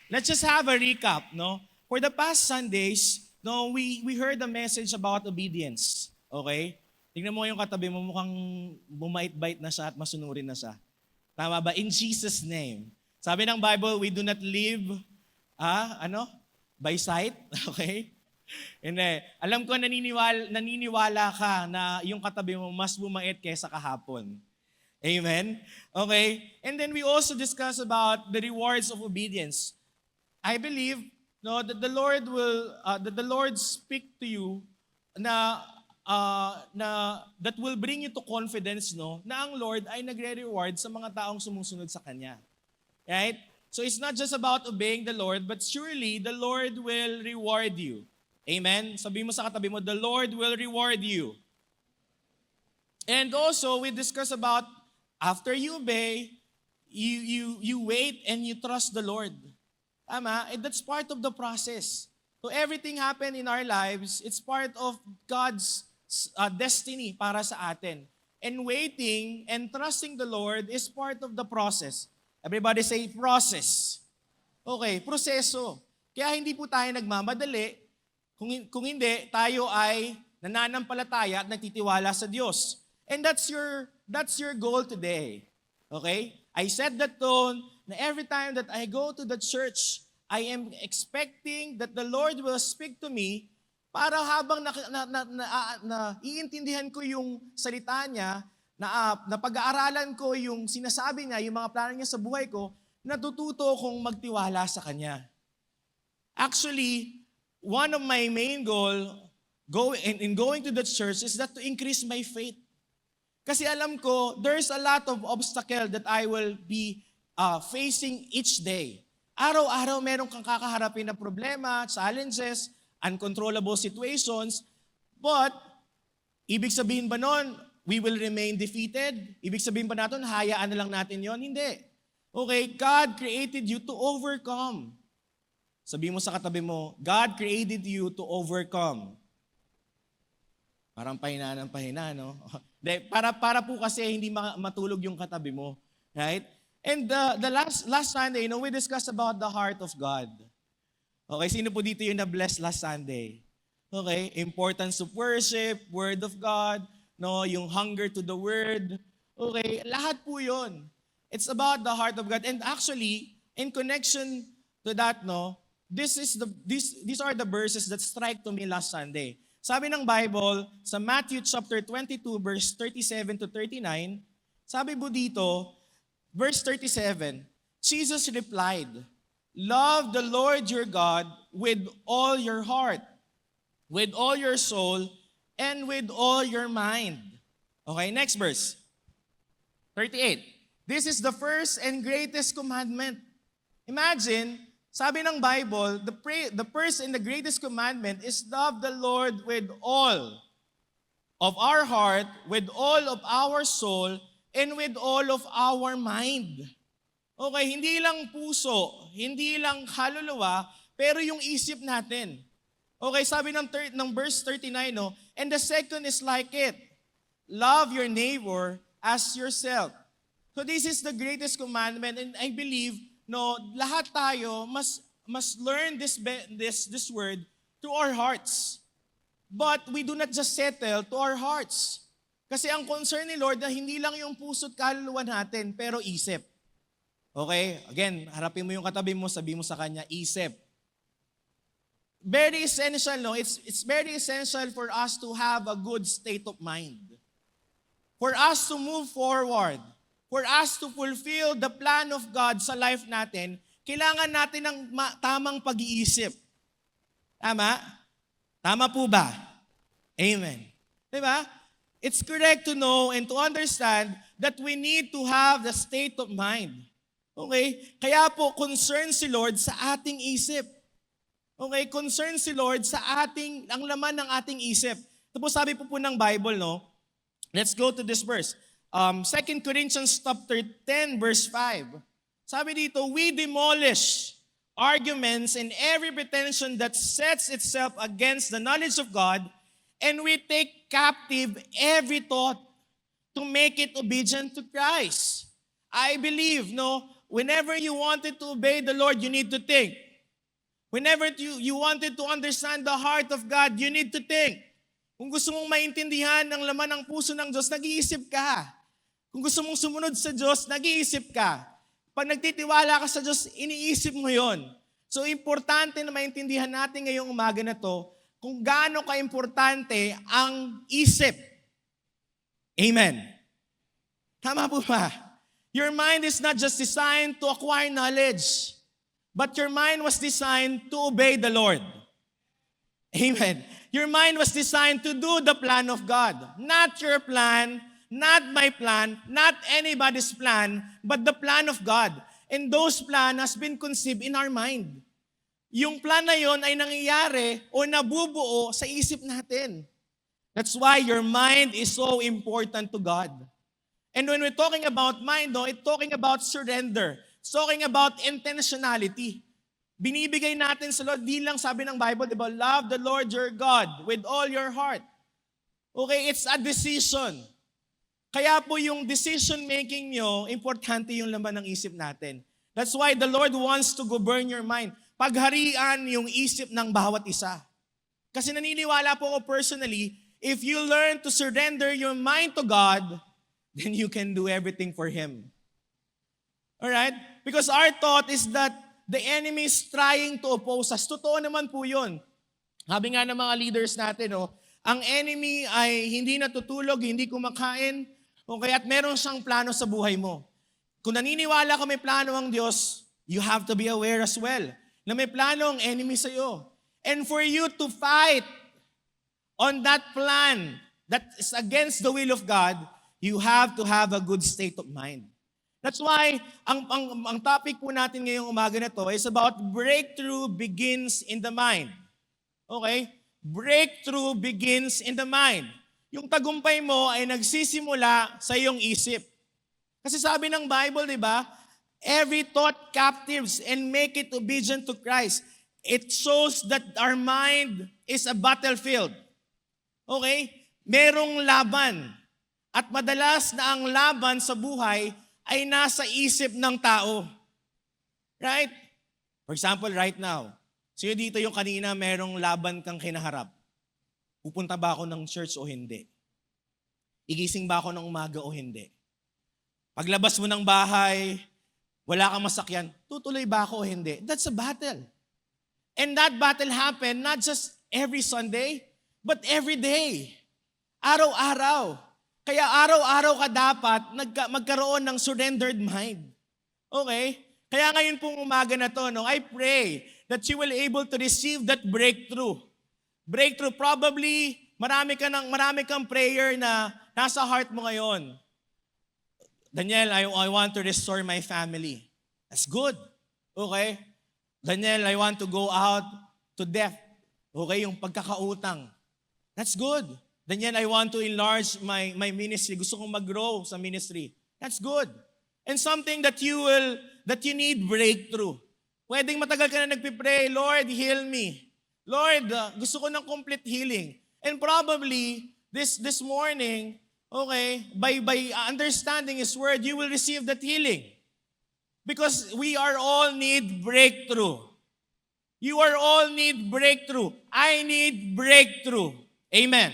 let's just have a recap, no? For the past Sundays, no, we heard a message about obedience. Okay? Tingnan mo yung katabi mo, mukhang bumait-bait na siya at masunurin na siya. Tama ba? In Jesus' name. Sabi ng Bible, we do not live, by sight. Okay? Hindi. Alam ko naniniwala ka na yung katabi mo mas bumait kaysa kahapon. Amen? Okay? And then we also discuss about the rewards of obedience. I believe that the Lord speak to you na that will bring you to confidence na ang Lord ay nagre-reward sa mga taong sumusunod sa Kanya. Right? So it's not just about obeying the Lord, but surely the Lord will reward you. Amen? Sabi mo sa katabi mo, the Lord will reward you. And also, we discuss about after you obey, you wait and you trust the Lord. Tama? And that's part of the process. So everything happen in our lives, it's part of God's destiny para sa atin. And waiting and trusting the Lord is part of the process. Everybody say, process. Okay, proseso. Kaya hindi po tayo nagmamadali. Kung hindi, tayo ay nananampalataya at nagtitiwala sa Diyos. And that's your goal today. Okay? I set the tone na every time that I go to the church, I am expecting that the Lord will speak to me para habang iintindihan ko yung salita niya, na pag-aaralan ko yung sinasabi niya, yung mga plano niya sa buhay ko, natututo kong magtiwala sa Kanya. Actually, one of my main goal in going to the church is that to increase my faith. Kasi alam ko, there's a lot of obstacle that I will be facing each day. Araw-araw meron kang kakaharapin na problema, challenges, uncontrollable situations, but ibig sabihin ba nun, we will remain defeated? Ibig sabihin ba natin, hayaan na lang natin yon? Hindi. Okay, God created you to overcome. Sabi mo sa katabi mo, God created you to overcome. Parang pahina ng pahina, no? Para po kasi hindi matulog yung katabi mo. Right? And the last Sunday, we discussed about the heart of God. Okay, sino po dito yung na-bless last Sunday? Okay, importance of worship, Word of God, yung hunger to the Word. Okay, lahat po yun. It's about the heart of God. And actually, in connection to that, these are the verses that strike to me last Sunday. Sabi ng Bible, sa Matthew chapter 22, verse 37 to 39, sabi po dito, verse 37, Jesus replied, love the Lord your God with all your heart, with all your soul, and with all your mind. Okay, next verse. 38. This is the first and greatest commandment. Imagine, sabi ng Bible, the first and the greatest commandment is love the Lord with all of our heart, with all of our soul, and with all of our mind. Okay, hindi lang puso, hindi lang kaluluwa, pero yung isip natin. Okay, sabi ng verse 39, and the second is like it. Love your neighbor as yourself. So this is the greatest commandment, and I believe, lahat tayo must learn this word to our hearts. But we do not just settle to our hearts. Kasi ang concern ni Lord na hindi lang yung puso't kaluluwa natin, pero isip. Okay? Again, harapin mo yung katabi mo, sabi mo sa kanya, isip. Very essential, It's very essential for us to have a good state of mind. For us to move forward. For us to fulfill the plan of God sa life natin, kailangan natin ng tamang pag-iisip. Tama? Tama po ba? Amen. Diba? It's correct to know and to understand that we need to have the state of mind. Okay? Kaya po, concern si Lord sa ating isip. Okay? Concern si Lord sa ang laman ng ating isip. Ito po sabi po ng Bible, Let's go to this verse. 2 Corinthians chapter 10, verse 5. Sabi dito, we demolish arguments and every pretension that sets itself against the knowledge of God, and we take captive every thought to make it obedient to Christ. I believe, whenever you wanted to obey the Lord, you need to think. Whenever you wanted to understand the heart of God, you need to think. Kung gusto mong maintindihan ang laman ng puso ng Diyos, nag-iisip ka. Kung gusto mong sumunod sa Diyos, nag-iisip ka. Pag nagtitiwala ka sa Diyos, iniisip mo yon. So, importante na maintindihan natin ngayong umaga na to kung gaano ka-importante ang isip. Amen. Tama po ba? Your mind is not just designed to acquire knowledge, but your mind was designed to obey the Lord. Amen. Your mind was designed to do the plan of God. Not your plan, not my plan, not anybody's plan, but the plan of God. And those plan has been conceived in our mind. Yung plan na yon ay nangyayari o nabubuo sa isip natin. That's why your mind is so important to God. And when we're talking about mind, it's talking about surrender. It's talking about intentionality. Binibigay natin sa Lord, di lang sabi ng Bible, diba? Love the Lord your God with all your heart. Okay, it's a decision. Kaya po yung decision making nyo, importante yung laman ng isip natin. That's why the Lord wants to govern your mind. Pagharian yung isip ng bawat isa. Kasi naniniwala po ako personally, if you learn to surrender your mind to God, then you can do everything for Him. Alright? Because our thought is that the enemy is trying to oppose us. Totoo naman po yun. Sabi nga ng mga leaders natin, ang enemy ay hindi natutulog, hindi kumakain, okay, at meron siyang plano sa buhay mo. Kung naniniwala ka may plano ang Diyos, you have to be aware as well na may plano ang enemy sa iyo. And for you to fight on that plan that is against the will of God, you have to have a good state of mind. That's why ang topic po natin ngayong umaga na to is about breakthrough begins in the mind. Okay? Breakthrough begins in the mind. Yung tagumpay mo ay nagsisimula sa iyong isip. Kasi sabi ng Bible, di ba? Every thought captives and make it obedient to Christ. It shows that our mind is a battlefield. Okay? Merong laban. At madalas na ang laban sa buhay ay nasa isip ng tao. Right? For example, right now, sino dito yung kanina merong laban kang kinaharap? Pupunta ba ako ng church o hindi? Igising ba ako ng umaga o hindi? Paglabas mo ng bahay, wala kang masakyan, tutuloy ba ako o hindi? That's a battle. And that battle happened not just every Sunday, but every day. Araw-araw. Kaya araw-araw ka dapat magkaroon ng surrendered mind. Okay? Kaya ngayon pong umaga na to, I pray that you will able to receive that breakthrough. Breakthrough, probably marami kang prayer na nasa heart mo ngayon. Daniel, I want to restore my family. That's good. Okay? Daniel, I want to go out to debt. Okay, yung pagkakautang. That's good. Daniel, I want to enlarge my ministry. Gusto kong mag-grow sa ministry. That's good. And something that you need breakthrough. Pwedeng matagal ka na nagpipray, Lord, heal me. Lord, gusto ko ng complete healing. And probably, this morning, okay, by understanding His Word, you will receive that healing. Because we are all need breakthrough. You are all need breakthrough. I need breakthrough. Amen.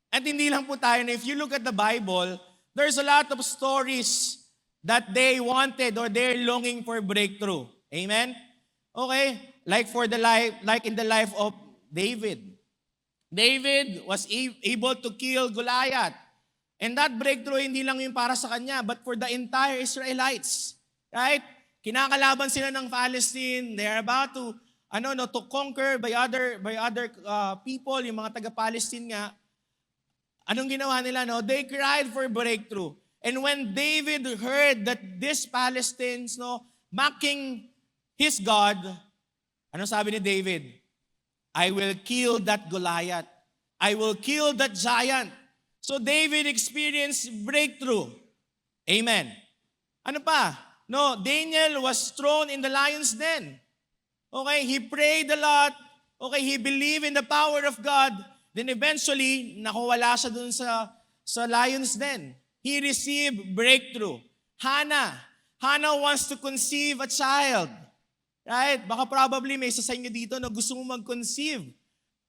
At hindi lang po tayo na if you look at the Bible, there's a lot of stories that they wanted or they're longing for breakthrough. Amen? Okay? Like in the life of David. David was able to kill Goliath. And that breakthrough hindi lang yung para sa kanya, but for the entire Israelites. Right? Kinakalaban sila ng Palestine. They are about to conquer by other people, yung mga taga-Palestine nga. Anong ginawa nila? They cried for breakthrough. And when David heard that these Palestinians mocking his God, anong sabi ni David? I will kill that Goliath. I will kill that giant. So David experienced breakthrough. Amen. Ano pa? Daniel was thrown in the lion's den. Okay, he prayed a lot. Okay, he believed in the power of God. Then eventually, nakuwala siya dun sa lion's den. He received breakthrough. Hannah, Hannah wants to conceive a child. Right? Baka probably may isa sa inyo dito na gusto mo mag-conceive.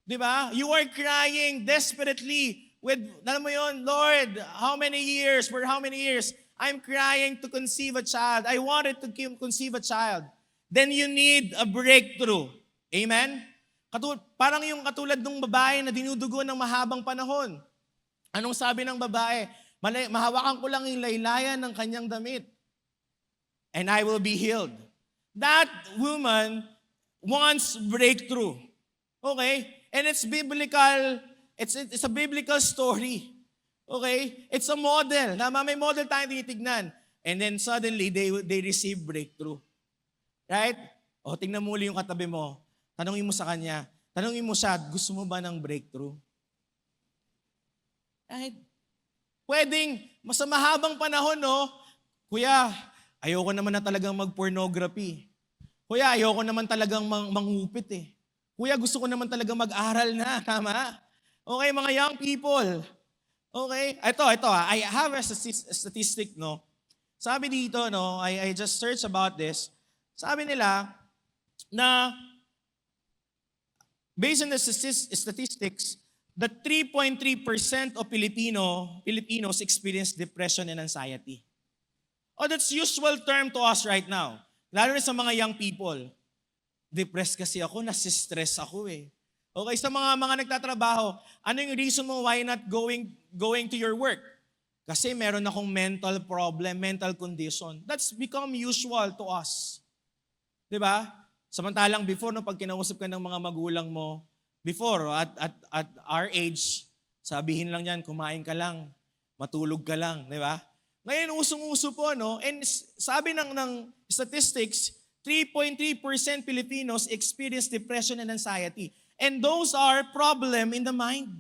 Di ba? You are crying desperately with, alam mo yun, Lord, how many years, for how many years, I'm crying to conceive a child. I wanted to conceive a child. Then you need a breakthrough. Amen? Parang yung katulad ng babae na dinudugo ng mahabang panahon. Anong sabi ng babae? Mahawakan ko lang yung laylayan ng kanyang damit. And I will be healed. That woman wants breakthrough. Okay? And it's biblical. It's a biblical story. Okay? It's a model. May model tayong tinitignan. And then suddenly, they receive breakthrough. Right? O, tingnan mo uli yung katabi mo. Tanungin mo sa kanya. Tanungin mo siya, gusto mo ba ng breakthrough? Right? Pwedeng, sa mahabang panahon, no? Kuya, ayoko naman na talagang mag-pornography. Kuya, ayoko naman talagang mangupit eh. Kuya, gusto ko naman talagang mag-aral na. Tama? Okay, mga young people. Okay? Ito. I have a statistic, no? Sabi dito, no? I just searched about this. Sabi nila na based on the statistics, that 3.3% of Filipinos experience depression and anxiety. Oh, that's usual term to us right now. Lalo na sa mga young people. Depressed kasi ako, nasistress ako eh. Okay, sa mga nagtatrabaho, ano yung reason mo why not going to your work? Kasi meron akong mental problem, mental condition. That's become usual to us. Diba? Samantalang before, no, pag kinausap ka ng mga magulang mo, before, at our age, sabihin lang yan, kumain ka lang, matulog ka lang, di ba? Ngayon, usong-uso po, no? And sabi ng statistics, 3.3% Filipinos experience depression and anxiety. And those are problem in the mind.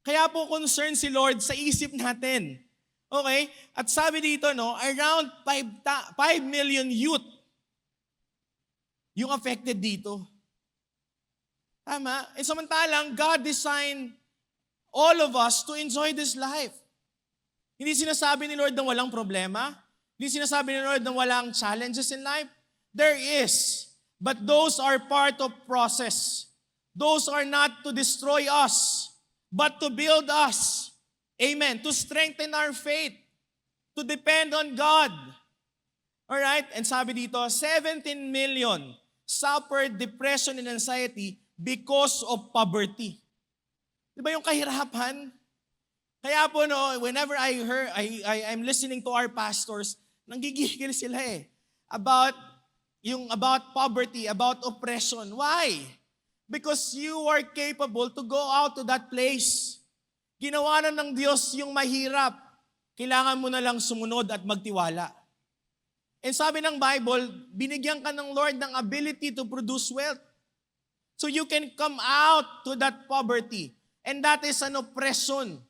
Kaya po concerned si Lord sa isip natin. Okay? At sabi dito, no, around 5 million youth yung affected dito. Tama? E samantalang, God designed all of us to enjoy this life. Hindi sinasabi ni Lord na walang problema. Hindi sinasabi ni Lord na walang challenges in life. There is. But those are part of process. Those are not to destroy us, but to build us. Amen. To strengthen our faith. To depend on God. Alright? And sabi dito, 17 million suffered depression and anxiety because of poverty. Di ba yung kahirapan? Kaya po, no, whenever I'm listening to our pastors, nanggigigil sila eh. About poverty, about oppression. Why? Because you are capable to go out to that place. Ginawa na ng Diyos yung mahirap. Kailangan mo na lang sumunod at magtiwala. And sabi ng Bible, binigyan ka ng Lord ng ability to produce wealth. So you can come out to that poverty. And that is an oppression.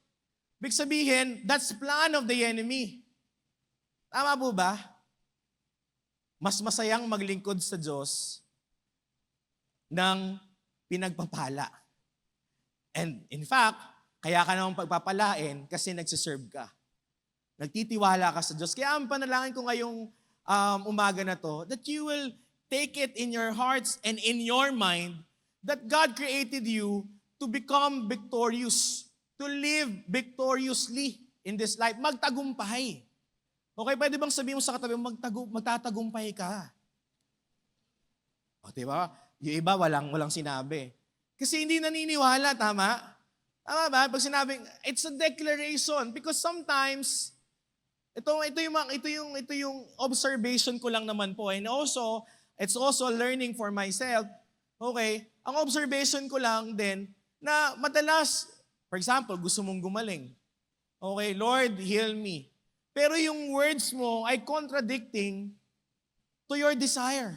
Ibig sabihin, that's plan of the enemy. Tama po ba? Mas masayang maglingkod sa Diyos ng pinagpapala. And in fact, kaya ka naman pagpapalain kasi nagsiserve ka. Nagtitiwala ka sa Diyos. Kaya ang panalangin ko ngayong umaga na to, that you will take it in your hearts and in your mind that God created you to become victorious, to live victoriously in this life. Magtagumpay. Okay, pwede bang sabihin mo sa katabi mo, magtatagumpay ka? O, diba? Yung iba, walang sinabi. Kasi hindi naniniwala, tama? Tama ba? Pag sinabing, it's a declaration. Because sometimes, ito yung observation ko lang naman po. And also, it's also learning for myself. Okay, ang observation ko lang din, na madalas, for example, gusto mong gumaling. Okay, Lord, heal me. Pero yung words mo ay contradicting to your desire.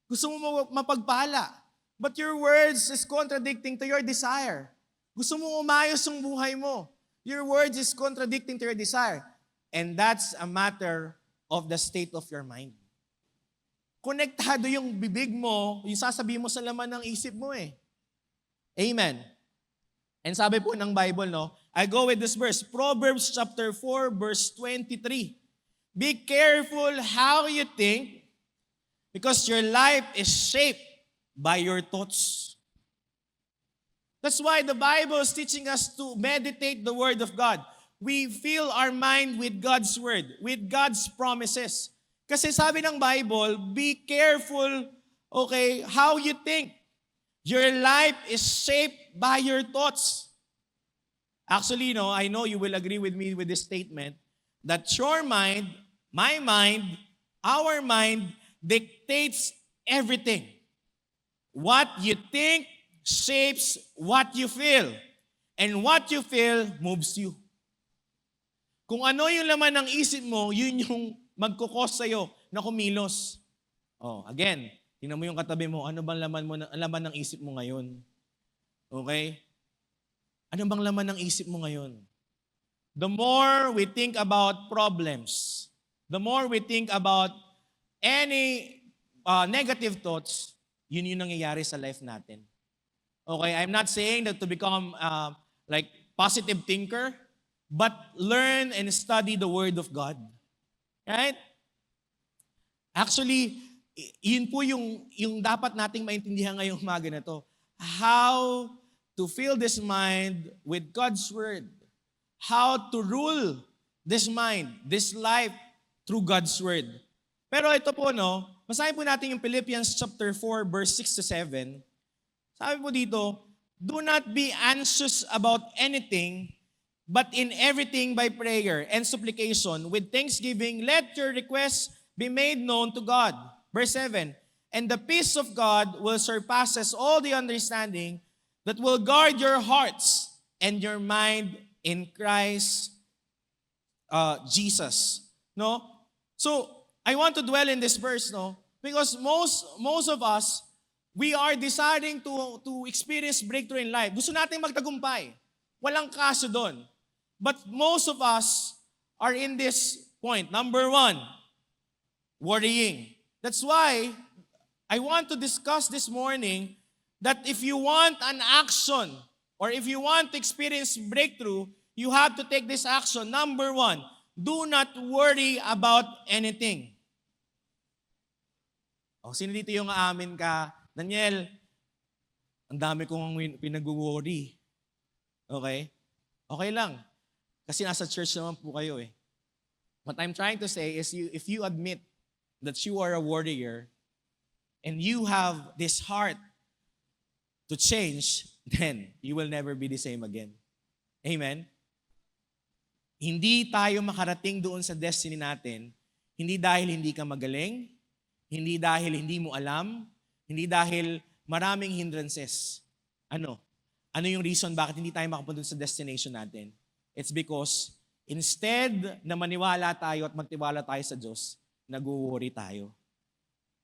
Gusto mo mapagpala. But your words is contradicting to your desire. Gusto mo umayos ang buhay mo. Your words is contradicting to your desire. And that's a matter of the state of your mind. Konektado yung bibig mo, yung sasabihin mo sa laman ng isip mo eh. Amen. And sabi po ng Bible, no, I go with this verse, Proverbs chapter 4, verse 23. Be careful how you think because your life is shaped by your thoughts. That's why the Bible is teaching us to meditate the Word of God. We fill our mind with God's Word, with God's promises. Kasi sabi ng Bible, be careful, okay, how you think. Your life is shaped by your thoughts. Actually, I know you will agree with me with this statement that your mind, my mind, our mind dictates everything. What you think shapes what you feel. And what you feel moves you. Kung ano yung laman ng isip mo, yun yung magkukos sa'yo na kumilos. Again, tingnan mo yung katabi mo, ano bang laman ng isip mo ngayon? Okay? Ano bang laman ng isip mo ngayon? The more we think about problems, the more we think about any negative thoughts, yun yung nangyayari sa life natin. Okay, I'm not saying that to become like positive thinker, but learn and study the Word of God. Right? Actually, yun po yung dapat nating maintindihan ngayong umaga na to. How to fill this mind with God's Word. How to rule this mind, this life through God's Word. Pero ito po, basahin po natin yung Philippians chapter 4, verse 6 to 7. Sabi po dito, do not be anxious about anything, but in everything by prayer and supplication, with thanksgiving, let your requests be made known to God. Verse 7, and the peace of God will surpasses all the understanding that will guard your hearts and your mind in Christ Jesus. So, I want to dwell in this verse, because most of us, we are deciding to experience breakthrough in life. Gusto natin magtagumpay. Walang kaso doon. But most of us are in this point. Number 1, worrying. That's why I want to discuss this morning that if you want an action or if you want to experience breakthrough, you have to take this action. Number 1, do not worry about anything. Sino dito yung aamin ka, Daniel, ang dami kong pinag-worry. Okay? Okay lang. Kasi nasa church naman po kayo eh. What I'm trying to say is if you admit that you are a warrior and you have this heart to change, then you will never be the same again. Amen? Hindi tayo makarating doon sa destiny natin, hindi dahil hindi ka magaling, hindi dahil hindi mo alam, hindi dahil maraming hindrances. Ano yung reason bakit hindi tayo makapunta sa destination natin? It's because instead na maniwala tayo at magtiwala tayo sa Diyos, nag-worry tayo.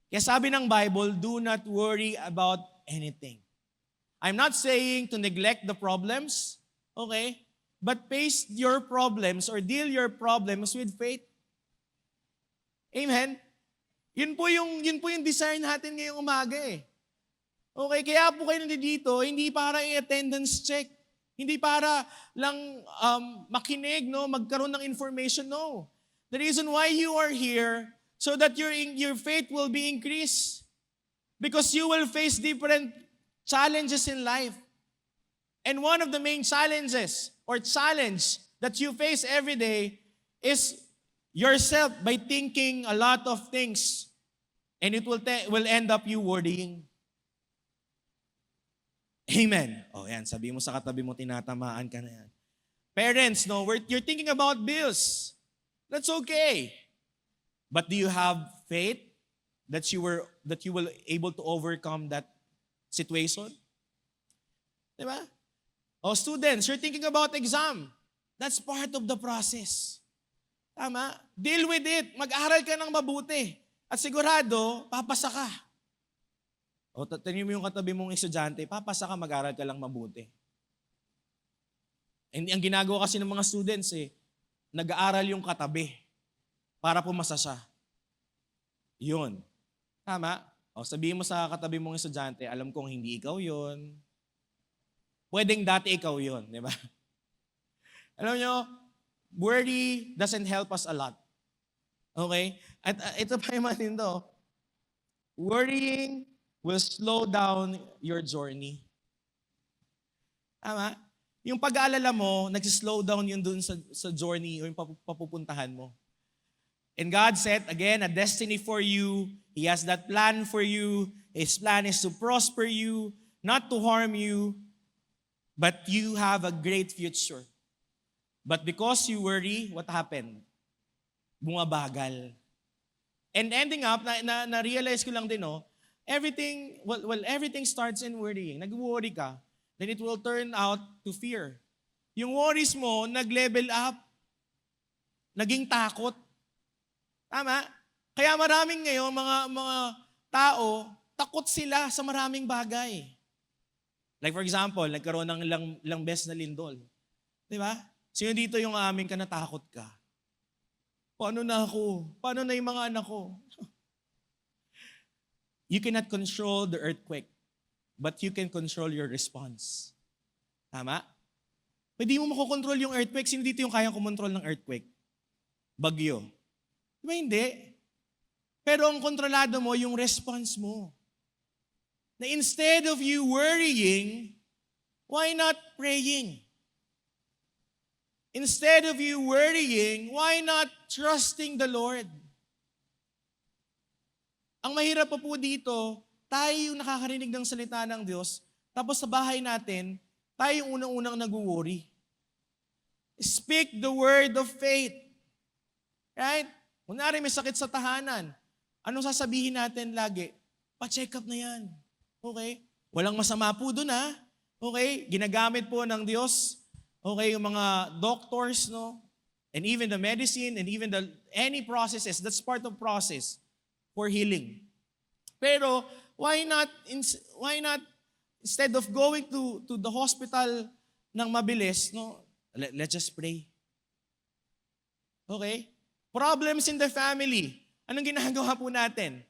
Kaya sabi ng Bible, do not worry about anything. I'm not saying to neglect the problems, okay? But face your problems or deal your problems with faith. Amen? Yun po yung desire natin ngayong umaga eh. Okay, kaya po kayo nandito, hindi para i-attendance check. Hindi para lang makinig, magkaroon ng information, no. The reason why you are here, so that your faith will be increased. Because you will face different challenges in life. And one of the main challenges or challenge that you face every day is yourself by thinking a lot of things. And it will end up you worrying. Amen. Yan. Sabi mo sa katabi mo, tinatamaan ka na yan. Parents, you're thinking about bills. That's okay. But do you have faith that you will able to overcome that situation? Diba? Students, you're thinking about exam. That's part of the process. Tama? Deal with it. Mag-aral ka ng mabuti. At sigurado, papasa ka. Tingnan mo yung katabi mong estudyante, papasa ka, mag-aral ka lang mabuti. And ang ginagawa kasi ng mga students nag-aaral yung katabi para pumasa siya. Yun. Tama? Sabihin mo sa katabi mong estudyante, alam kong hindi ikaw yun. Pwedeng dati ikaw yun, di ba? Alam nyo, worry doesn't help us a lot. Okay? At ito pa yung matindi. Worrying will slow down your journey. Tama? Yung pag-aalala mo, nagsislow down yun dun sa journey o yung papupuntahan mo. And God set, again, a destiny for you. He has that plan for you. His plan is to prosper you, not to harm you, but you have a great future. But because you worry, what happened? Bumabagal. And ending up, na-realize ko lang din, everything starts in worrying. Nag-worry ka, then it will turn out to fear. Yung worries mo, nag-level up, naging takot. Tama? Kaya maraming ngayon, mga tao, takot sila sa maraming bagay. Like for example, nagkaroon ng ilang beses na lindol. Di ba? Sino dito yung amin ka natakot ka? Paano na ako? Paano na yung mga anak ko? You cannot control the earthquake, but you can control your response. Tama? Hindi mo makokontrol yung earthquake. Sino dito yung kayang kumontrol ng earthquake? Bagyo. Di ba hindi? Pero ang kontrolado mo, yung response mo. Na instead of you worrying, why not praying? Instead of you worrying, why not trusting the Lord? Ang mahirap pa po dito, tayo yung nakakarinig ng salita ng Diyos, tapos sa bahay natin, tayo yung unang-unang nag-worry. Speak the word of faith. Right? Kunwari may sakit sa tahanan, anong sasabihin natin lagi? Pa-check up na yan. Okay? Walang masama po doon ha. Okay? Ginagamit po ng Diyos. Okay, yung mga doctors, no? And even the medicine and even any processes, that's part of process for healing. Pero why not instead of going to the hospital ng mabilis, no? Let's just pray. Okay? Problems in the family. Anong ginagawa po natin?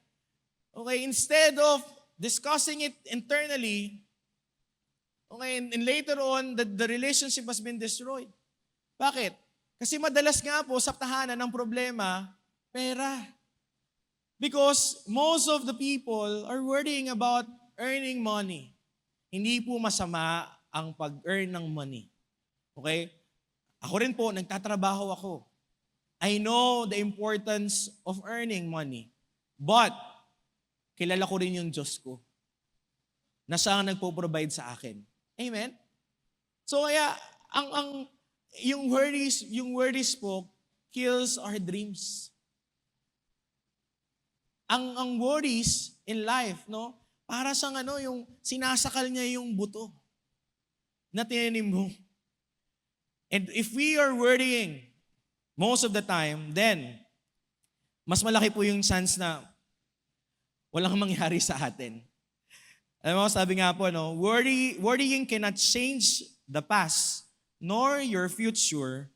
Okay, instead of discussing it internally, okay, and later on, the relationship has been destroyed. Bakit? Kasi madalas nga po sa tahanan ng problema, pera. Because most of the people are worrying about earning money. Hindi po masama ang pag-earn ng money. Okay? Ako rin po, nagtatrabaho ako. I know the importance of earning money. But, kilala ko rin yung Diyos ko na siya ang nagpo-provide sa akin. Amen? So kaya, yung worries po, kills our dreams. Ang worries in life, no? Para sa yung sinasakal niya yung buto na tinanim mo. And if we are worrying most of the time, then mas malaki po yung chance na walang mangyari sa atin. Alam mo, sabi nga po, worrying cannot change the past, nor your future,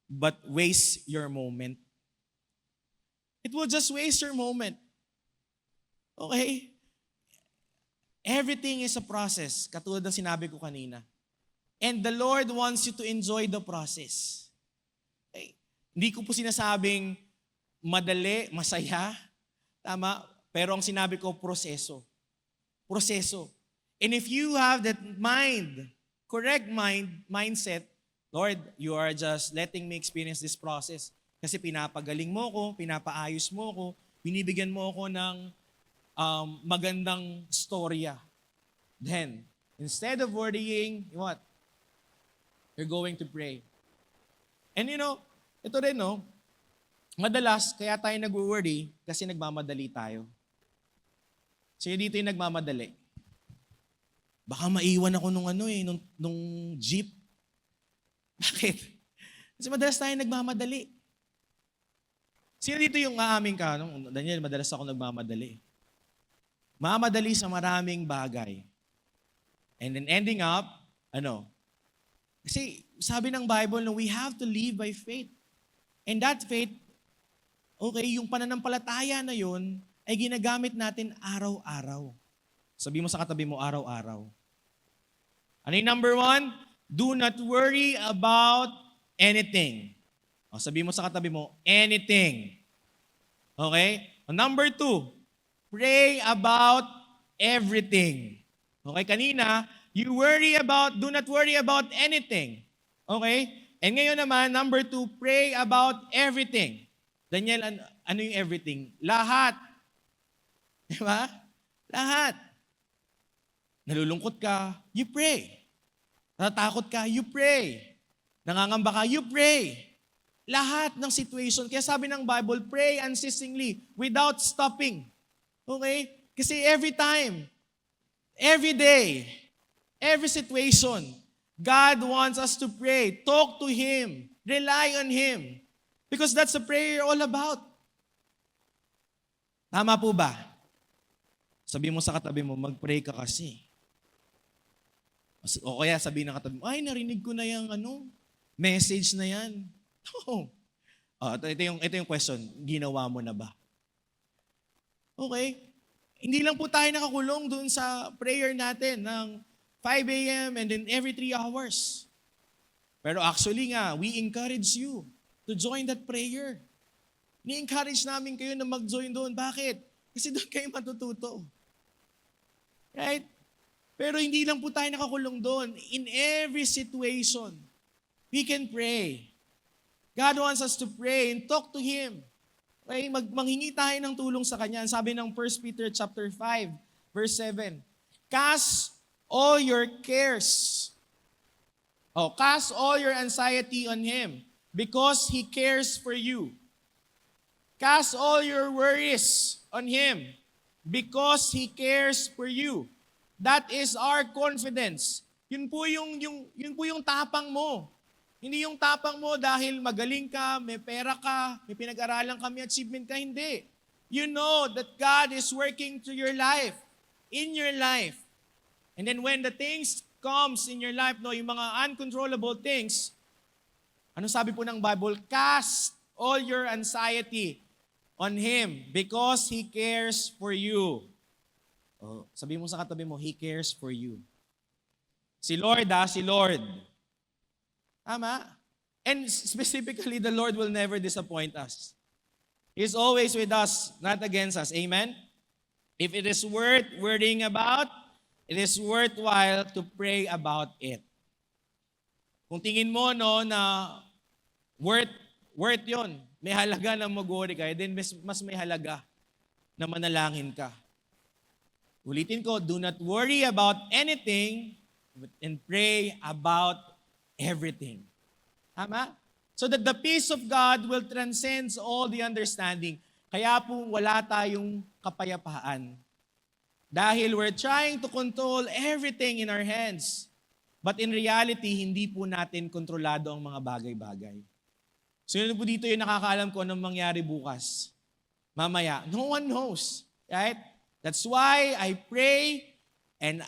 but waste your moment. It will just waste your moment. Okay? Everything is a process, katulad ng sinabi ko kanina. And the Lord wants you to enjoy the process. Okay? Hindi ko po sinasabing madali, masaya, tama? Pero ang sinabi ko, proseso. And if you have that correct mindset, Lord, you are just letting me experience this process. Kasi pinapagaling mo ko, pinapaayos mo ko, binibigyan mo ko ng magandang storya. Then, instead of worrying, what? You're going to pray. And ito rin, madalas, kaya tayo nag-worry kasi nagmamadali tayo. Sino dito yung nagmamadali? Baka maiwan ako nung jeep. Bakit? Kasi madalas tayo nagmamadali. Sino dito yung aamin ka? Daniel, madalas ako nagmamadali. Mamadali sa maraming bagay. And then ending up, kasi sabi ng Bible, we have to live by faith. And that faith, okay, yung pananampalataya na yun, ay ginagamit natin araw-araw. Sabi mo sa katabi mo, araw-araw. Ano yung number 1? Do not worry about anything. O, sabi mo sa katabi mo, anything. Okay? Number 2, pray about everything. Okay, kanina, do not worry about anything. Okay? And ngayon naman, number 2, pray about everything. Daniel, ano yung everything? Lahat. Di ba? Lahat. Nalulungkot ka, you pray. Natatakot ka, you pray. Nangangamba ka, you pray. Lahat ng situation. Kaya sabi ng Bible, pray unceasingly, without stopping. Okay? Kasi every time, every day, every situation, God wants us to pray. Talk to Him. Rely on Him. Because that's the prayer all about. Tama po ba? Sabi mo sa katabi mo, mag-pray ka kasi. O kaya sabi ng katabi mo, ay narinig ko na yung message na yan. Oh. Ito yung question, ginawa mo na ba? Okay. Hindi lang po tayo nakakulong doon sa prayer natin ng 5 a.m. and then every 3 hours. Pero actually nga, we encourage you to join that prayer. Ni-encourage namin kayo na mag-join doon. Bakit? Kasi doon kayo matututo. Right? Pero hindi lang po tayo nakakulong doon. In every situation, we can pray. God wants us to pray and talk to Him. Okay? Manghingi tayo ng tulong sa Kanya. Sabi ng 1 Peter chapter 5, verse 7, cast all your cares. Cast all your anxiety on Him because He cares for you. Cast all your worries on Him because He cares for you. That is our confidence. Yun po yung tapang mo. Hindi yung tapang mo dahil magaling ka, may pera ka, may pinag-aralan ka, may achievement ka. Hindi. You know that God is working to your life, in your life. And then when the things comes in your life, yung mga uncontrollable things, ano sabi po ng Bible? Cast all your anxiety on Him because He cares for you. Sabi mo sa katabi mo, He cares for you. Si Lord, si Lord. Tama? And specifically, the Lord will never disappoint us. He's always with us, not against us. Amen? If it is worth worrying about, it is worthwhile to pray about it. Kung tingin mo na worth yon, may halaga na mag-worry ka, then mas may halaga na manalangin ka. Ulitin ko, do not worry about anything and pray about everything. Tama? So that the peace of God will transcend all the understanding. Kaya po wala tayong kapayapaan. Dahil we're trying to control everything in our hands. But in reality, hindi po natin kontrolado ang mga bagay-bagay. So yun po dito yung nakakaalam ko anong mangyari bukas. Mamaya, no one knows. Right? That's why I pray and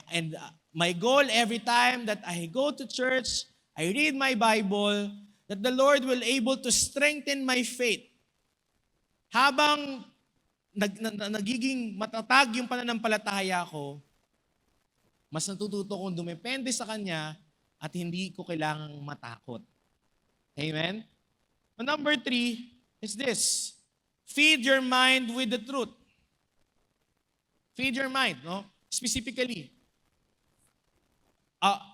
my goal every time that I go to church, I read my Bible, that the Lord will able to strengthen my faith. Habang nagiging matatag yung pananampalataya ko, mas natututo kong dumepende sa Kanya at hindi ko kailangang matakot. Amen? And number 3 is this. Feed your mind with the truth. Feed your mind, no? Specifically,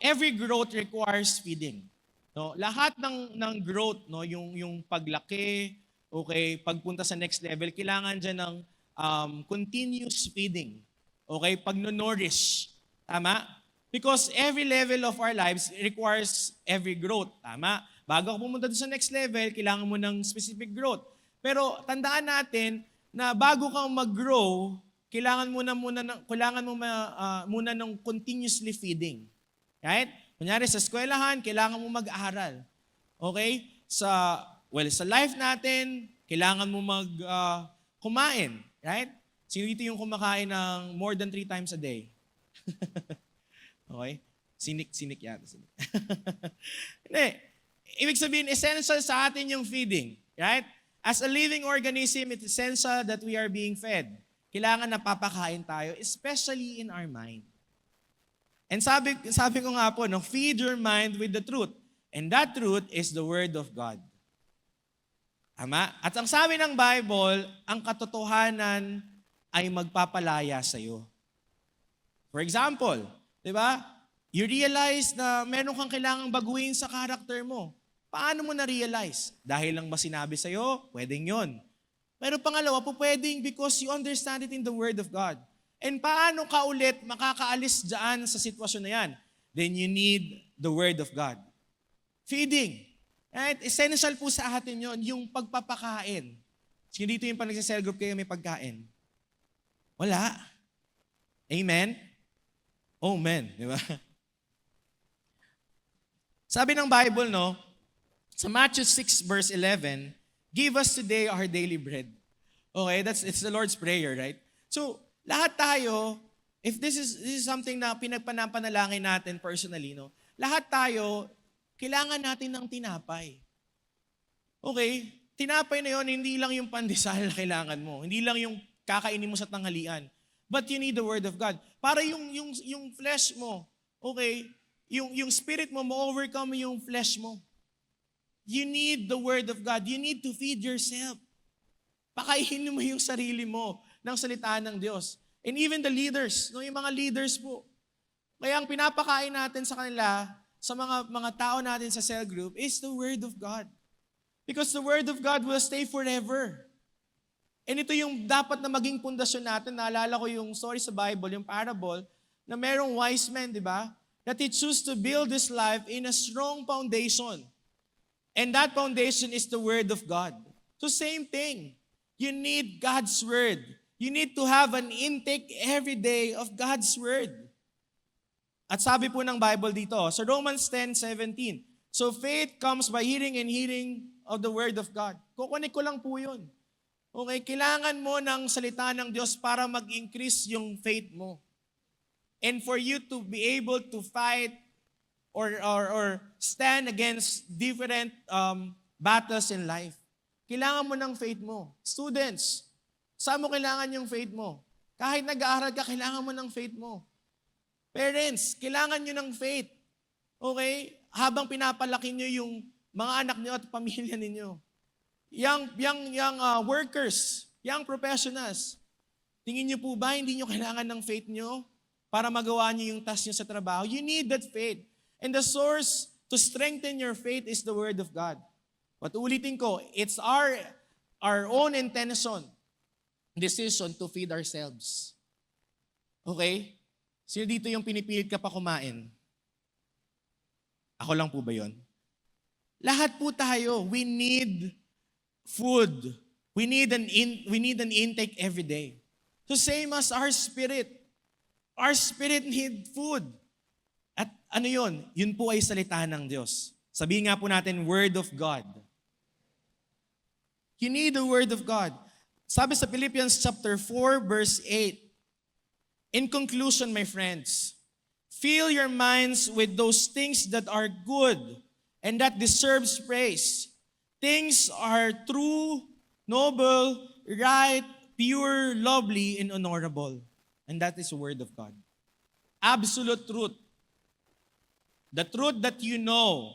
every growth requires feeding. No? Lahat ng growth, no, yung paglaki, okay, pagpunta sa next level, kailangan dyan ng continuous feeding. Okay, pagno-nourish. Tama? Because every level of our lives requires every growth. Tama? Bago ka pumunta sa next level, kailangan mo ng specific growth. Pero tandaan natin na bago kang mag-grow, kailangan mo muna ng continuously feeding. Right? Kunyari sa eskwelahan, kailangan mo mag-aral. Okay? Sa life natin, kailangan mo kumain. Right? Sino dito yung kumakain ng more than 3 times a day? Okay? Sinik yata. Hindi. Ibig sabihin, essential sa atin yung feeding. Right? As a living organism, it's essential that we are being fed. Kailangan napapakain tayo, especially in our mind. And sabi ko nga po, feed your mind with the truth. And that truth is the Word of God. Tama? At ang sabi ng Bible, ang katotohanan ay magpapalaya sa iyo. For example, di ba? You realize na meron kang kailangang baguhin sa character mo. Paano mo na-realize? Dahil lang ba sinabi sa iyo? Pwedeng yon. Pero pangalawa, pwedeng because you understand it in the Word of God. And paano ka ulit makakaalis dyan sa sitwasyon na yan? Then you need the Word of God. Feeding. Right? Essential po sa atin yon, yung pagpapakain. Sige dito yung pag nagsa-cell group kayo may pagkain. Wala. Amen? Oh, man. Di ba? Sabi ng Bible, no, sa Matthew 6 verse 11, give us today our daily bread. Okay, it's the Lord's Prayer, right? So, lahat tayo, if this is something na pinagpanapanalangin natin personally, no, lahat tayo, kailangan natin ng tinapay. Okay, tinapay na yon hindi lang yung pandesal na kailangan mo, hindi lang yung kakainin mo sa tanghalian, but you need the Word of God. Para yung flesh mo, okay, yung spirit mo, ma-overcome yung flesh mo. You need the Word of God. You need to feed yourself. Pakainin mo yung sarili mo ng salita ng Diyos. And even the leaders, no, yung mga leaders po. Kaya ang pinapakain natin sa kanila, sa mga tao natin sa cell group, is the Word of God. Because the Word of God will stay forever. And ito yung dapat na maging pundasyon natin. Naalala ko yung story sa Bible, yung parable, na merong wise man, di ba? That he choose to build his life in a strong foundation. And that foundation is the Word of God. So same thing. You need God's Word. You need to have an intake every day of God's Word. At sabi po ng Bible dito, sa Romans 10:17, so faith comes by hearing and hearing of the Word of God. Kukunik ko lang po yun. Okay, kailangan mo ng salita ng Diyos para mag-increase yung faith mo. And for you to be able to fight or stand against different battles in life. Kailangan mo ng faith mo. Students, saan mo kailangan yung faith mo? Kahit nag-aaral ka, kailangan mo ng faith mo. Parents, kailangan nyo ng faith. Okay? Habang pinapalaki nyo yung mga anak nyo at pamilya ninyo. Young workers, young professionals, tingin nyo po ba hindi nyo kailangan ng faith nyo para magawa nyo yung task nyo sa trabaho? You need that faith. And the source to strengthen your faith is the Word of God. But ulitin ko, it's our own decision to feed ourselves. Okay? Sino dito yung pinipilit ka pa kumain? Ako lang po ba yun? Lahat po tayo, we need food. We need an intake every day. So same as our spirit. Our spirit need food. At ano yun? Yun po ay salita ng Diyos. Sabihin nga po natin, Word of God. You need the Word of God. Sabi sa Philippians chapter 4, verse 8, in conclusion, my friends, fill your minds with those things that are good and that deserves praise. Things are true, noble, right, pure, lovely, and honorable. And that is the Word of God. Absolute truth. The truth that you know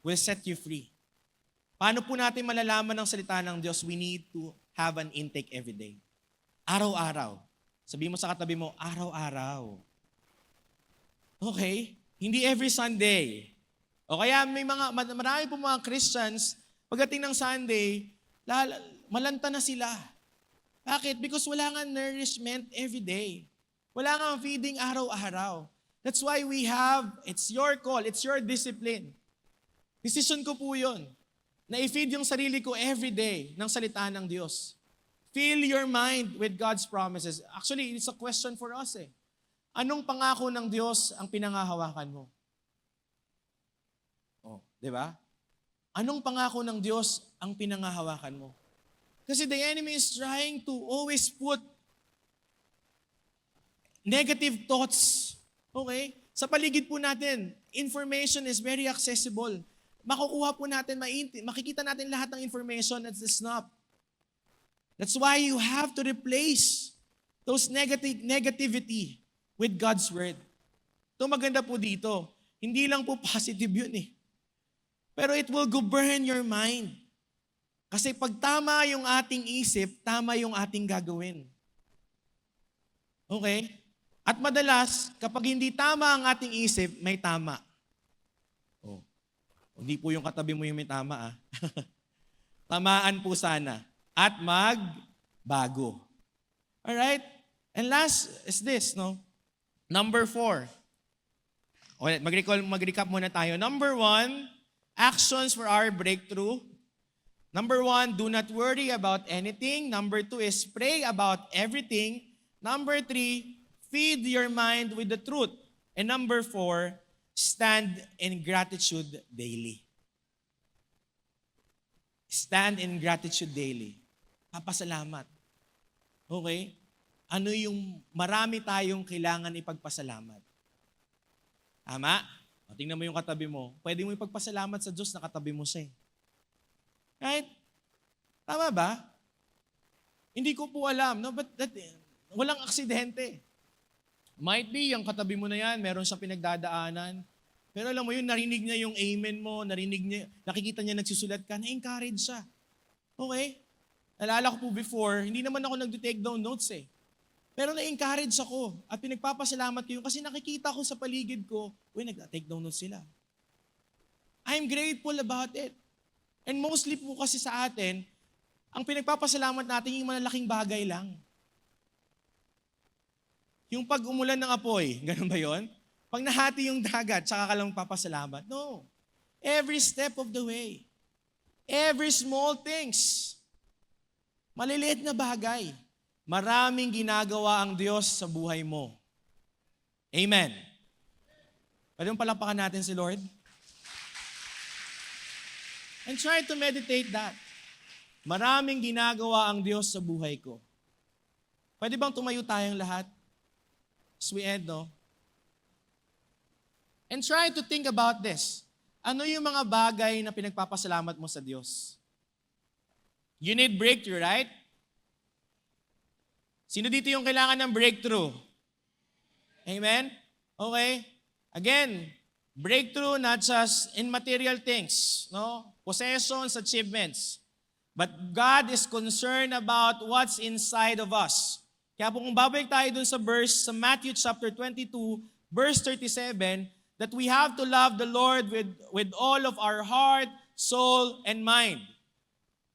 will set you free. Paano po natin malalaman ng salita ng Diyos? We need to have an intake every day. Araw-araw. Sabihin mo sa katabi mo, araw-araw. Okay? Hindi every Sunday. O kaya marami po mga Christians, pagdating ng Sunday, malanta na sila. Bakit? Because wala nga nourishment every day. Wala nga feeding araw-araw. That's why it's your call, it's your discipline. Decision ko po yun, na i-feed yung sarili ko every day ng salita ng Diyos. Fill your mind with God's promises. Actually, it's a question for us eh. Anong pangako ng Diyos ang pinangahawakan mo? Oh, di ba? Anong pangako ng Diyos ang pinangahawakan mo? Kasi the enemy is trying to always put negative thoughts. Okay? Sa paligid po natin, information is very accessible. Makukuha po natin, makikita natin lahat ng information at the snap. That's why you have to replace those negativity with God's Word. Ito maganda po dito. Hindi lang po positive yun eh. Pero it will govern your mind. Kasi pag tama yung ating isip, tama yung ating gagawin. Okay? At madalas, kapag hindi tama ang ating isip, may tama. Oh. Hindi po yung katabi mo yung may tama, ah. Tamaan po sana. At magbago. Alright? And last is this, no? Number 4. Okay, mag-recap muna tayo. Number 1, actions for our breakthrough. Number 1, do not worry about anything. Number 2 is pray about everything. Number 3, feed your mind with the truth. And number 4, stand in gratitude daily. Stand in gratitude daily. Papasalamat. Okay? Ano yung marami tayong kailangan ipagpasalamat? Tama? O, tingnan mo yung katabi mo. Pwede mo ipagpasalamat sa Diyos na katabi mo siya. Right? Tama ba? Hindi ko po alam. No? But walang aksidente. Might be, yung katabi mo na yan, meron siyang pinagdadaanan. Pero alam mo yun, narinig niya yung amen mo, nakikita niya nagsusulat ka, na-encourage siya. Okay? Nalala ko po before, hindi naman ako nag-take down notes eh. Pero na-encourage ako at pinagpapasalamat ko yun kasi nakikita ko sa paligid ko, nag-take down notes sila. I'm grateful about it. And mostly po kasi sa atin, ang pinagpapasalamat natin yung malalaking bagay lang. Yung pag umulan ng apoy, ganun ba yun? Pag nahati yung dagat, saka ka lang papasalamat. No. Every step of the way. Every small things. Maliliit na bagay. Maraming ginagawa ang Diyos sa buhay mo. Amen. Pwede mong palapakan natin si Lord? And try to meditate that. Maraming ginagawa ang Diyos sa buhay ko. Pwede bang tumayo tayong lahat? As we end, no? And try to think about this. Ano yung mga bagay na pinagpapasalamat mo sa Diyos? You need breakthrough, right? Sino dito yung kailangan ng breakthrough? Amen? Okay? Again, breakthrough not just in material things, no? Possessions, achievements. But God is concerned about what's inside of us. Kaya po kung babalik tayo dun sa verse sa Matthew chapter 22, verse 37, that we have to love the Lord with all of our heart, soul, and mind.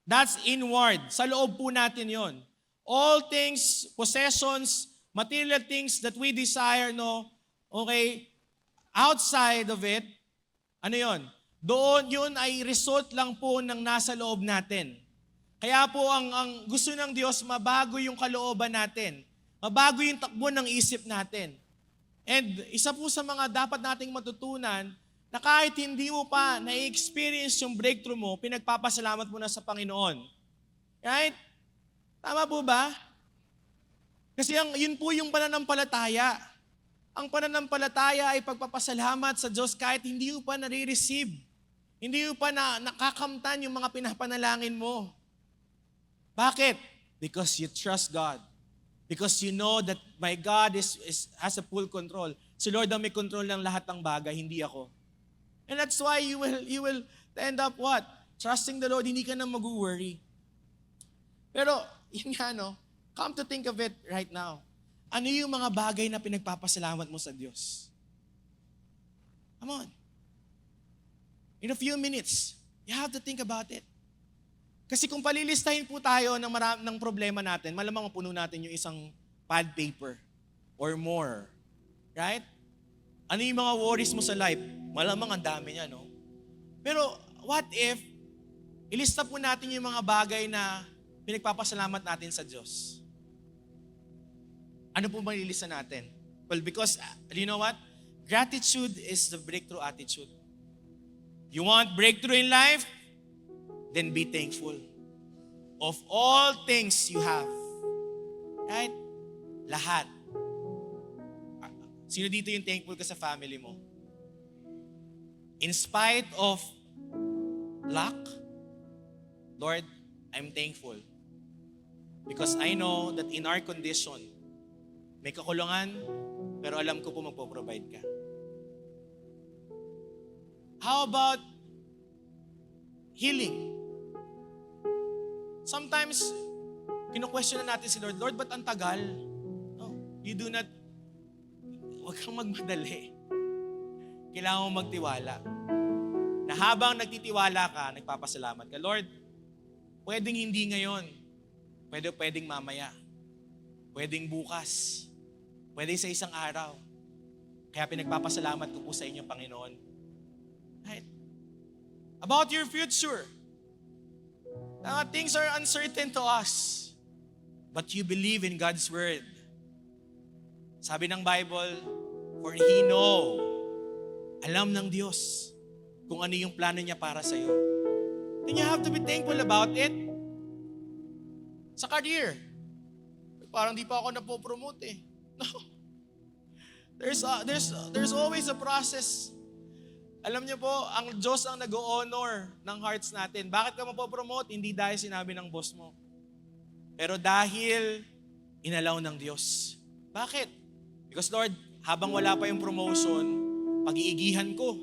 That's inward. Sa loob po natin yon. All things, possessions, material things that we desire, no? Okay? Outside of it, ano yon? Doon, yun ay result lang po ng nasa loob natin. Kaya po ang gusto ng Diyos, mabago yung kalooban natin. Mabago yung takbo ng isip natin. And isa po sa mga dapat nating matutunan, na kahit hindi mo pa na-experience yung breakthrough mo, pinagpapasalamat mo na sa Panginoon. Right? Tama po ba? Kasi yun po yung pananampalataya. Ang pananampalataya ay pagpapasalamat sa Diyos kahit hindi mo pa nare-receive. Hindi mo pa nakakamtan yung mga pinapanalangin mo. Bakit? Because you trust God. Because you know that my God has a full control. Si Lord ang may control ng lahat ng bagay, hindi ako. And that's why you will end up what? Trusting the Lord, hindi ka na mag-worry. Pero, yun nga, no? Come to think of it right now. Ano yung mga bagay na pinagpapasalamat mo sa Diyos? Come on. In a few minutes, you have to think about it. Kasi kung palilistahin po tayo ng problema natin, malamang mapuno natin yung isang pad paper or more. Right? Ano yung mga worries mo sa life? Malamang ang dami niya, no? Pero what if, ilista po natin yung mga bagay na pinagpapasalamat natin sa Diyos? Ano po malilista natin? Well, because, you know what? Gratitude is the breakthrough attitude. You want breakthrough in life? Then be thankful of all things you have. Right? Lahat. Sino dito yung thankful ka sa family mo? In spite of lack, Lord, I'm thankful. Because I know that in our condition, may kakulangan, pero alam ko po magpo-provide ka. How about healing? Sometimes, kino-question na natin si Lord, Lord, ba't ang tagal? No, you do not, huwag kang magmadali. Kailangan mo magtiwala. Na habang nagtitiwala ka, nagpapasalamat ka, Lord, pwedeng hindi ngayon, pwedeng mamaya, pwedeng bukas, pwedeng sa isang araw. Kaya pinagpapasalamat ko po sa inyo, Panginoon. Right? About your future. Things are uncertain to us, but you believe in God's Word. Sabi ng Bible, for He know, alam ng Diyos kung ano yung plano niya para sa'yo. Then you have to be thankful about it. Sa career, parang di pa ako napopromote eh. No. There's always a process. Alam niyo po, ang Diyos ang nag-honor ng hearts natin. Bakit ka mapopromote? Hindi dahil sinabi ng boss mo. Pero dahil inalaw ng Diyos. Bakit? Because Lord, habang wala pa yung promotion, pag-iigihan ko,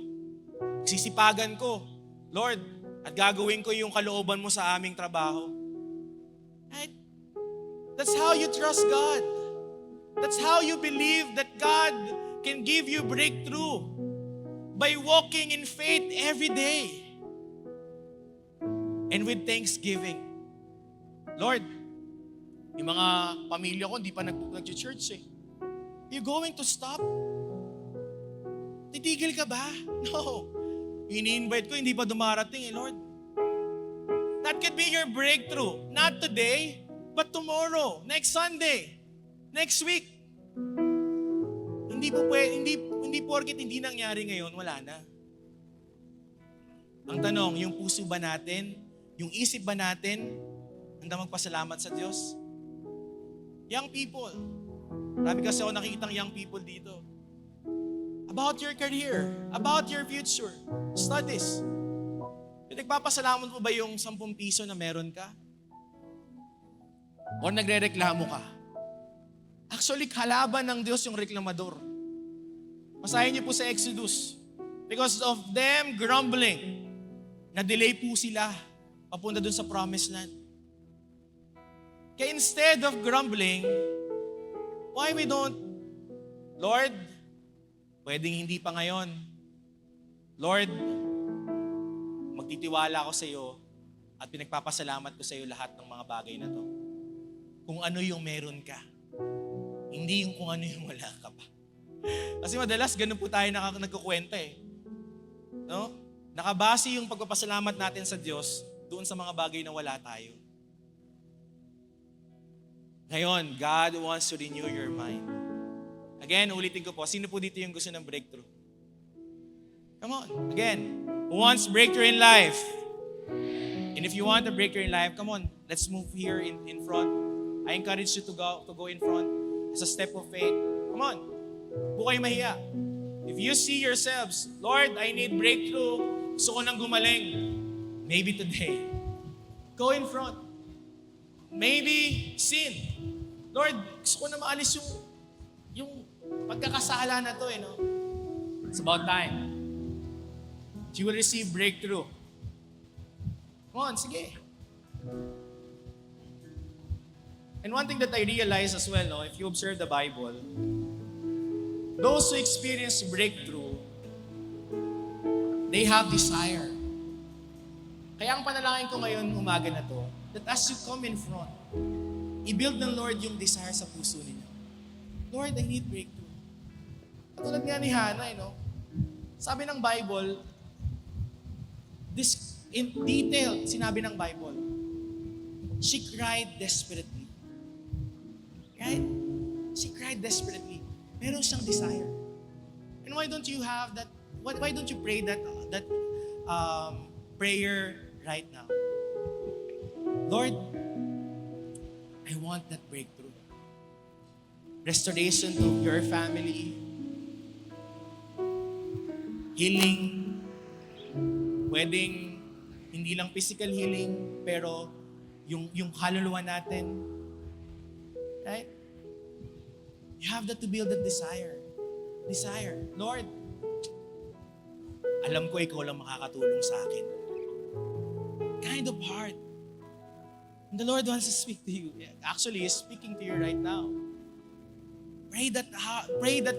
sisipagan ko, Lord, at gagawin ko yung kalooban mo sa aming trabaho. Right? That's how you trust God. That's how you believe that God can give you breakthrough by walking in faith every day and with thanksgiving. Lord, yung mga pamilya ko hindi pa nag-church eh. You going to stop? Titigil ka ba? No. Ini-invite ko, hindi pa dumarating eh, Lord. That could be your breakthrough. Not today, but tomorrow, next Sunday, next week. Hindi porket hindi nangyari ngayon, wala na. Ang tanong, yung puso ba natin, yung isip ba natin, handa magpasalamat sa Diyos? Young people. Marami kasi ako nakikitang young people dito. About your career, about your future, studies. Nagpapasalamat mo ba yung 10 piso na meron ka? O nagre-reklamo ka? Actually, kalaban ng Diyos yung reklamador. Basahin niyo po sa Exodus. Because of them grumbling, na-delay po sila papunta dun sa promised land. Kaya instead of grumbling, why we don't, Lord, pwedeng hindi pa ngayon. Lord, magtitiwala ako sa iyo at pinagpapasalamat ko sa iyo lahat ng mga bagay na to. Kung ano yung meron ka. Hindi yung kung ano yung wala ka pa. Kasi madalas ganun po tayo nagkukwenta eh. No? Nakabase yung pagpapasalamat natin sa Diyos doon sa mga bagay na wala tayo. Ngayon, God wants to renew your mind. Again, ulitin ko po, sino po dito yung gusto ng breakthrough? Come on, again. Who wants breakthrough in life? And if you want a breakthrough in life, come on, let's move here in front. I encourage you to go in front as a step of faith. Come on, huwag kayo mahiya. If you see yourselves, Lord, I need breakthrough, gusto ko nang gumaling. Maybe today. Go in front. Maybe sin. Lord, gusto ko na maalis yung pagkakasala na to no? It's about time. You will receive breakthrough. Come on, sige. And one thing that I realize as well, no, if you observe the Bible, those who experience breakthrough, they have desire. Kaya ang panalangin ko ngayon, umaga na to, that as you come in front, i-build ng Lord yung desire sa puso ninyo. Lord, I need breakthrough. Katulad nga ni Hannah, no? Sabi ng Bible, this in detail, sinabi ng Bible, she cried desperately. Right? She cried desperately. Meron siyang desire. And why don't you have that, why don't you pray that prayer right now? Lord, I want that breakthrough. Restoration to your family. Healing. Pwedeng hindi lang physical healing, pero yung kaluluwa natin. Right? You have that to build that desire. Desire. Lord, alam ko ikaw lang makakatulong sa akin. Kind of heart. And the Lord wants to speak to you. Actually, He's speaking to you right now. Pray that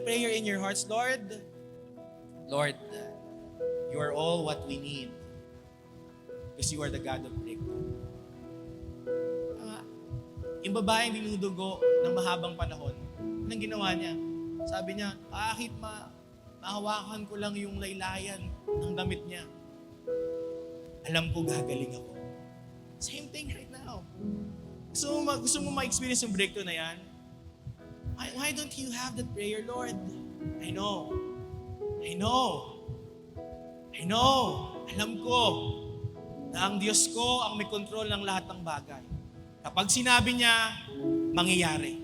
prayer in your hearts. Lord, you are all what we need. Because you are the God of breakthrough. Yung babaeng dinudugo ng mahabang panahon, anong ginawa niya? Sabi niya, kahit mahawakan ko lang yung laylayan ng damit niya, alam ko gagaling ako. Same thing right now. Gusto mo ma-experience yung breakthrough na yan? Why don't you have that prayer, Lord? I know. Alam ko na ang Diyos ko ang may kontrol ng lahat ng bagay. Kapag sinabi niya, mangyayari.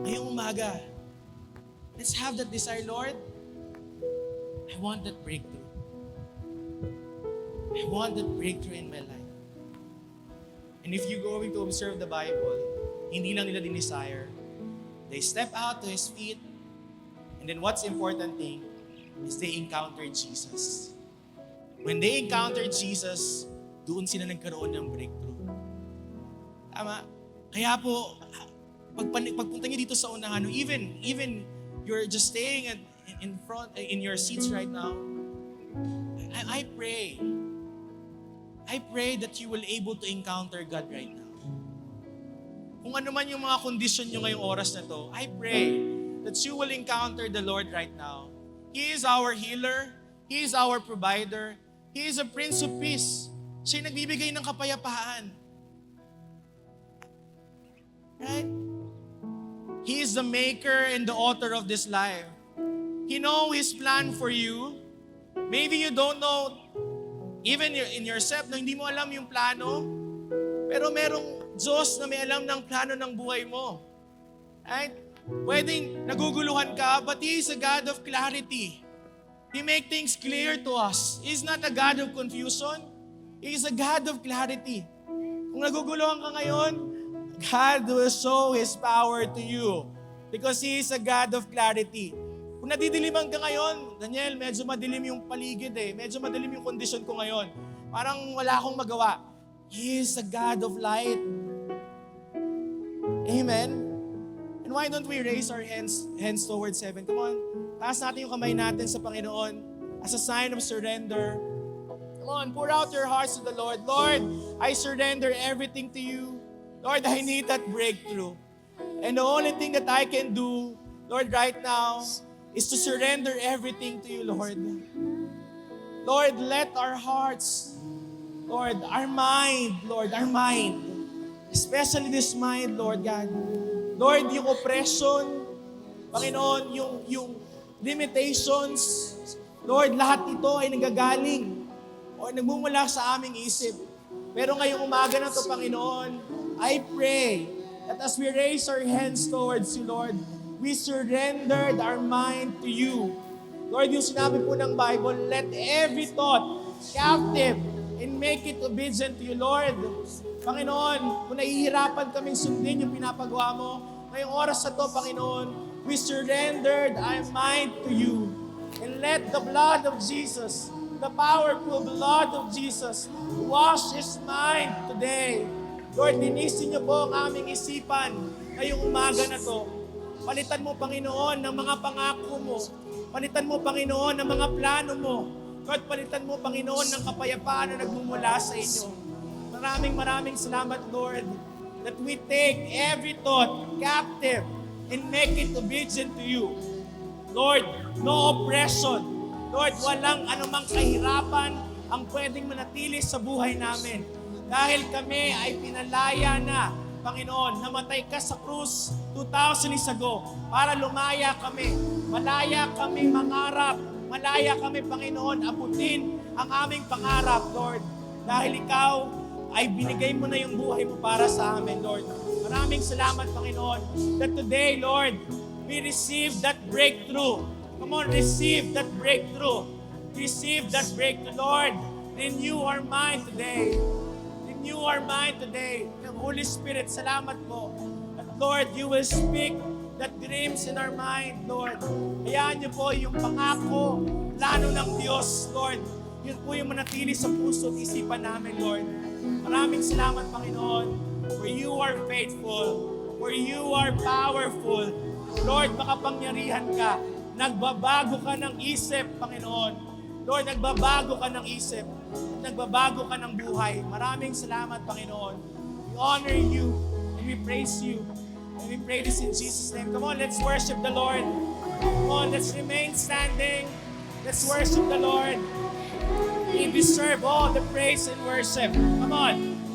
Ngayong umaga, let's have that desire, Lord. I want that breakthrough. I want that breakthrough in my life. And if you're going to observe the Bible, hindi lang nila din-desire. They step out to His feet, and then what's important thing is they encounter Jesus. When they encounter Jesus, doon sila nagkaroon ng breakthrough. Tama? Kaya po, pagpunta niyo dito sa unahan, even you're just staying in front, in your seats right now, I pray that you will able to encounter God right now. Kung ano man yung mga kondisyon nyo ngayong oras na to, I pray that you will encounter the Lord right now. He is our healer. He is our provider. He is a Prince of Peace. Siya nagbibigay ng kapayapaan. Right? He is the maker and the author of this life. He knows His plan for you. Maybe you don't know, even in yourself, na hindi mo alam yung plano, pero merong Diyos na may alam ng plano ng buhay mo. Right? Pwedeng naguguluhan ka, but He is a God of clarity. He make things clear to us. He is not a God of confusion. He is a God of clarity. Kung naguguluhan ka ngayon, God will show His power to you because He is a God of clarity. Kung nadidiliman ka ngayon, Daniel, medyo madilim yung paligid medyo madilim yung kondisyon ko ngayon. Parang wala akong magawa. He is a God of light. Amen? And why don't we raise our hands towards heaven? Come on, taas natin yung kamay natin sa Panginoon as a sign of surrender. Come on, pour out your hearts to the Lord. Lord, I surrender everything to you. Lord, I need that breakthrough. And the only thing that I can do, Lord, right now, is to surrender everything to you, Lord. Lord, let our hearts, Lord, our mind, especially this mind, Lord God. Lord, yung oppression, Panginoon, yung limitations, Lord, lahat ito ay nanggagaling o nagmumula sa aming isip. Pero ngayong umaga na ito, Panginoon, I pray that as we raise our hands towards you, Lord, we surrendered our mind to you. Lord, yung sinabi po ng Bible, let every thought captive and make it obedient to you, Lord. Panginoon, kung nahihirapan kaming sundin yung pinapagawa mo, ngayong oras na to, Panginoon, we surrendered our mind to you. And let the blood of Jesus, the powerful blood of Jesus, wash His mind today. Lord, linisin niyo po ang aming isipan ngayong umaga na to. Palitan mo, Panginoon, ng mga pangako mo. Palitan mo, Panginoon, ng mga plano mo. Lord, palitan mo, Panginoon, ng kapayapaan na nagmumula sa inyo. Maraming salamat, Lord, that we take every thought captive and make it obedient to you. Lord, no oppression. Lord, walang anumang kahirapan ang pwedeng manatili sa buhay namin. Dahil kami ay pinalaya na, Panginoon, namatay ka sa krus 2,000 years ago para lumaya kami. Malaya kami mangarap. Malaya kami, Panginoon, abutin ang aming pangarap, Lord. Dahil Ikaw ay binigay mo na yung buhay mo para sa amin, Lord. Maraming salamat, Panginoon, that today, Lord, we receive that breakthrough. Come on, receive that breakthrough. Receive that breakthrough, Lord. Renew our mind today. Renew our mind today. Holy Spirit, salamat po. At Lord, you will speak that dreams in our mind, Lord. Hayaan niyo po yung pangako, plano ng Diyos, Lord. Yun po yung manatili sa puso at isipan namin, Lord. Maraming salamat, Panginoon, for you are faithful, for you are powerful. Lord, makapangyarihan ka. Nagbabago ka ng isip, Panginoon. Lord, nagbabago ka ng isip. Nagbabago ka ng buhay. Maraming salamat, Panginoon. We honor you and we praise you. And we pray this in Jesus' name. Come on, let's worship the Lord. Come on, let's remain standing. Let's worship the Lord. He deserves all the praise and worship. Come on.